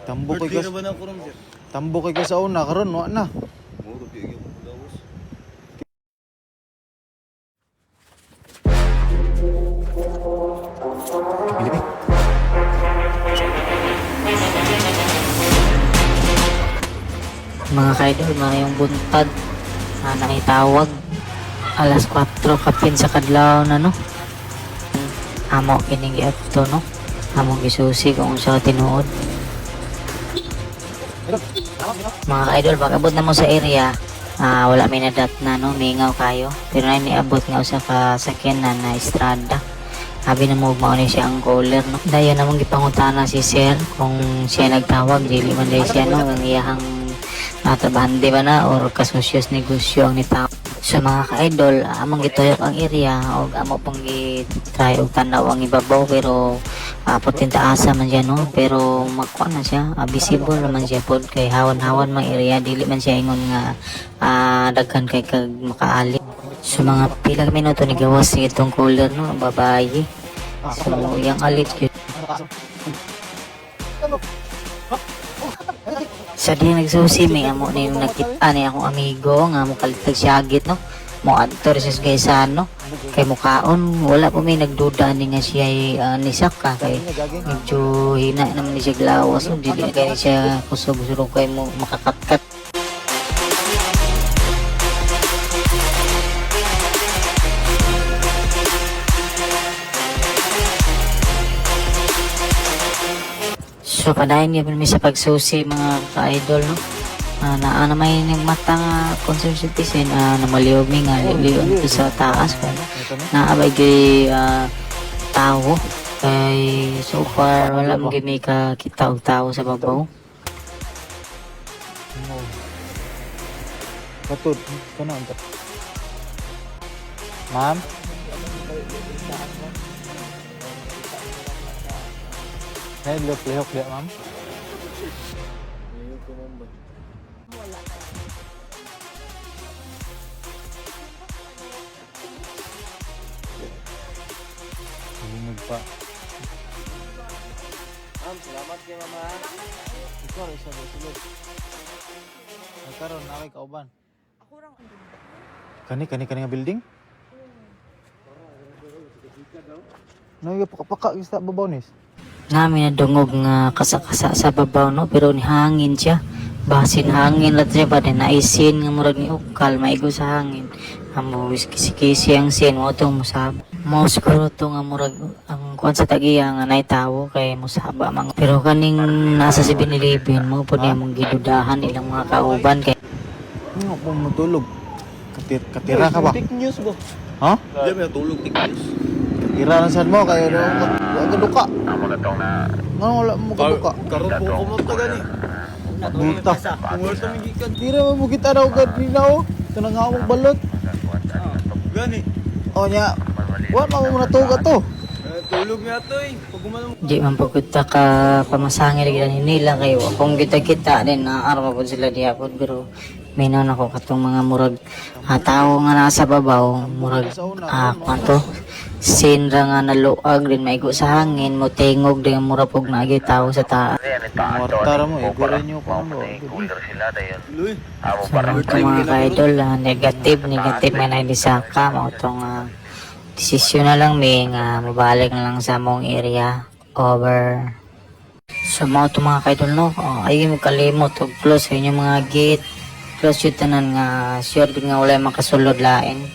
Tambok kay Birthday na ba na ako ron, sir? tambok kay ka sa una karon wa na. Oo, gabi ako pagdawas. Pilipin. Mga kaidol, mayong buntag nakitawag alas 4 kapin sa kadlaw na no. Amo kining giapto no. Among gisusi kung sa tinuod. Mga kaidol, pag abot na mo sa area, wala may nadat na no, mingaw kayo. Pero na niabot nga usa ka sakyanan na estrada. Sabi na mo mauni siya ang caller no. Dayon namong gipangutana si sir kung siya nagtawag dili man day siya no ang iyahang natrabahante ba na or kasusyos negosyo ang nitao. So mga ka-idol, among gituyok ang area o amo pang gitry og tanaw ang ibabaw pero putinta asa man siya no, pero makuha na siya, visible naman siya pod kay hawan-hawan mang area, dili man siya ingon nga daghan kay kag makaali. So mga pila minuto ni gawas itong cooler no, ang babae. So yang alit yun. Sa di nagsusi may amo ni nakita ni akong amigo nga mo kalitag siyagit no. Mo adtor sa Gaisano kay mukaon wala po may nagduda ni nga siya ni Saka kay medyo hina naman ni siya glawas no, dili kay siya kusog-surog kay mo makakatkat. So padayon niya mi sa pagsusi mga ka-idol no. Naa may mata nga concerned citizen na maliog mi nga liyon sa taas ko. Naabay kay tao kay so far wala mo gimi ka kita og tao sa babaw. Katod kana unta. Ma'am. Hello, lehok dia, ma'am. Lumig pa. Salamat kay mama. Ikaw, isa ba sulod? Nagkaroon na kay kauban. Ako rang Kani nga building? Nagpaka sa babaw nis. Namin na dungog nga kasa-kasa sa babaw no, pero ni hangin siya. Basin hangin lat siya pa din naisin nga murag ni ukal maigo sa hangin. Amo kisi-kisi ang sin mo tong musab. Mo siguro to nga murag ang kuan sa tagiya nga naitawo kay musaba mang. Pero kaning nasa 7-Eleven mo pud niya mong gidudahan ilang mga kauban kay Ano po matulog? Katira ka ba? Tik news ba? Ha? Di ba tulog tik news? Katira na saan mo kayo no? Kaduka. Ano wala mo kaduka? Karon po ko mo gani. Buta. Kumulta mi gikan. Tira mo kita daw ganina o. Kanang hawak balot. Gani. O nya. Wa mo natuga to. Tulog nga to eh. Pag gumano mo. di man pagkuta ka pamasangil gid nila kayo kung kita din na araw pud sila diha pod pero minaw na ko katong mga murag tao nga nasa babaw murag kanto sinra nga naluag din maigo sa hangin mo tingog din mura pug naagi tao sa taas. Mortar mo igurin niyo pa mo. Luy. So ito mga ka-idol negative nga na di Saka mo tong desisyon na lang may nga mabalik na lang sa mong area over. So mga ito mga ka-idol no, ay mo kalimot og close sa inyong mga gate, close yun tanan nga sure nga wala makasulod lain.